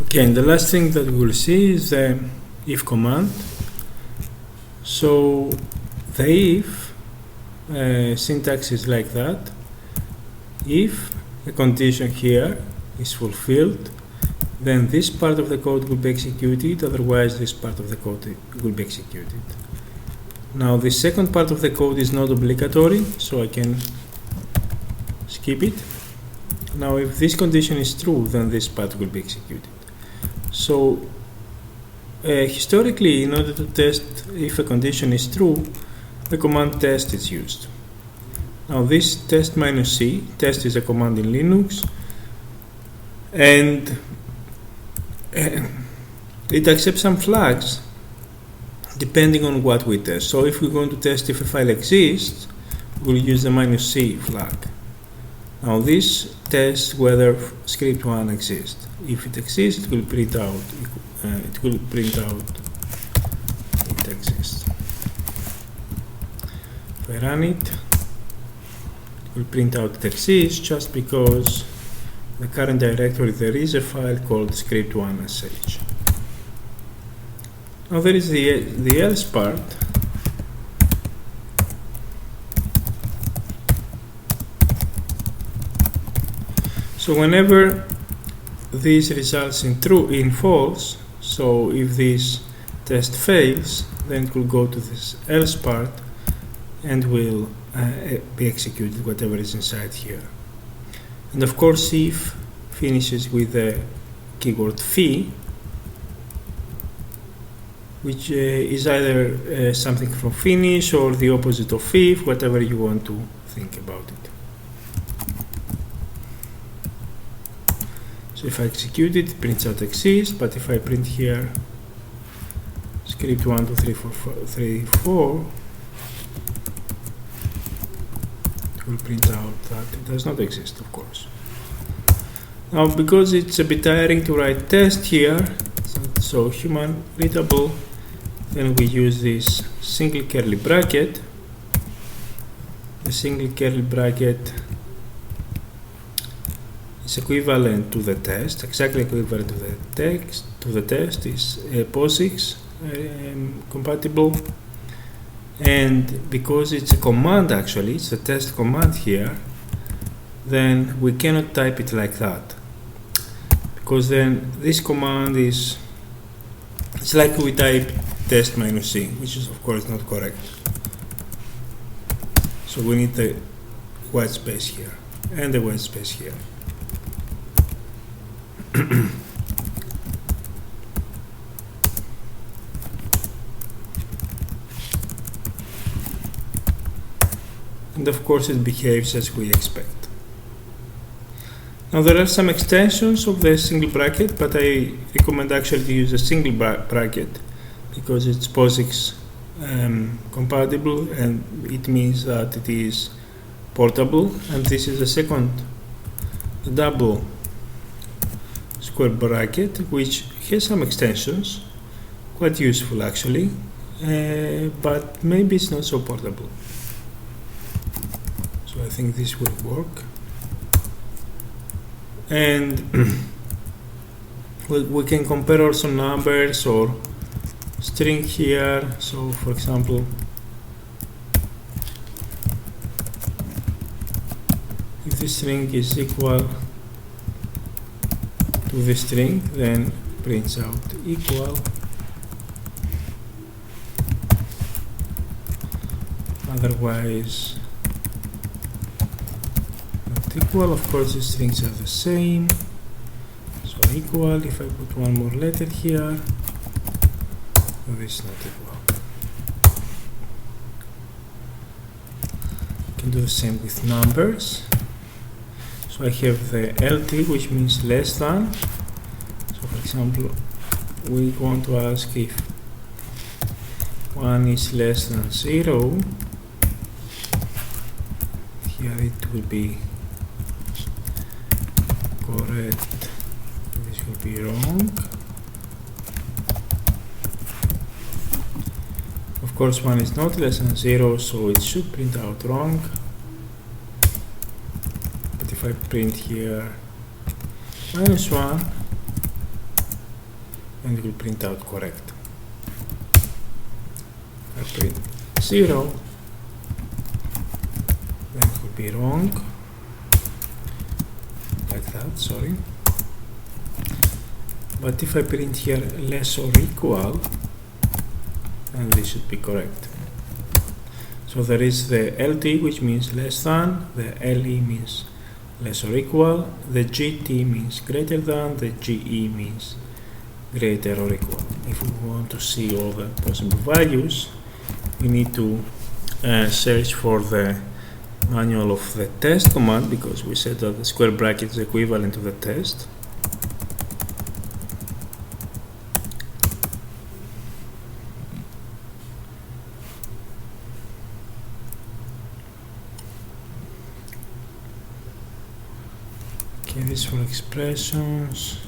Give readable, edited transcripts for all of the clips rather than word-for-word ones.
Okay, and the last thing that we'll see is the if command. So the if syntax is like that. If a condition here is fulfilled, then this part of the code will be executed, otherwise this part of the code will be executed. Now the second part of the code is not obligatory, so I can skip it. Now if this condition is true, then this part will be executed. So historically, in order to test if a condition is true, the command test is used. Now this test -c, test is a command in Linux, and it accepts some flags depending on what we test. So if we're going to test if a file exists, we'll use the -c flag. Now this tests whether script1 exists. If it exists, it will print out it exists. If I run it, it will print out it exists just because in the current directory there is a file called script1sh. Now there is the else part. So whenever this results in false, so if this test fails, then it will go to this else part and will be executed whatever is inside here. And of course if finishes with the keyword fee, which is either something from finish or the opposite of if, whatever you want to think about it. So if I execute it, it prints out exists, but if I print here script 1, 2, 3, 4, it will print out that it does not exist, of course. Now, because it's a bit tiring to write test here, so human readable, then we use this single curly bracket. The single curly bracket is equivalent to the test, exactly equivalent to the text. The test is POSIX compatible, and because it's a command, actually it's a test command here, then we cannot type it like that, because then this command is, it's like we type test -c, which is of course not correct. So we need the white space here and the white space here. And of course it behaves as we expect. Now there are some extensions of the single bracket, but I recommend actually to use a single bracket because it's POSIX compatible, and it means that it is portable. And this is the second, the double square bracket, which has some extensions, quite useful actually, but maybe it's not so portable. So I think this will work. And we can compare also numbers or string here. So for example, if the string is equal to the string, then prints out equal. Otherwise not equal. Of course the strings are the same, so equal. If I put one more letter here, this is not equal. You can do the same with numbers. So I have the LT, which means less than. So for example, we want to ask if 1 is less than 0. Here it will be correct, this will be wrong. Of course 1 is not less than 0, so it should print out wrong. But if I print here -1, and it will print out correct. I print 0, then it will be wrong, like that, sorry. But if I print here less or equal, then this should be correct. So there is the LT, which means less than, the LE means less or equal, the GT means greater than, the GE means greater or equal. If we want to see all the possible values, we need to search for the manual of the test command, because we said that the square bracket is equivalent to the test. Okay, this is for expressions.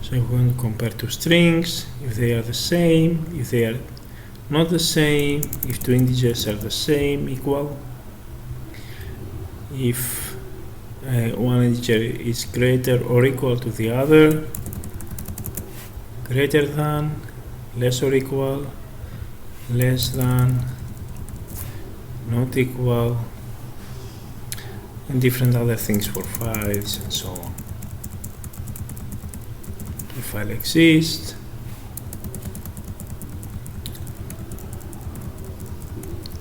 So we're going to compare two strings, if they are the same, if they are not the same, if two integers are the same, equal, if one integer is greater or equal to the other, greater than, less or equal, less than, not equal, and different other things for files and so on. The file exists.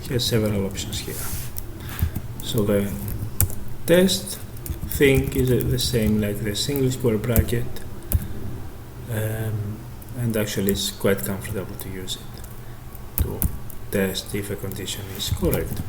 It has several options here. So the test thing is the same like the single square bracket, and actually it's quite comfortable to use it to test if a condition is correct.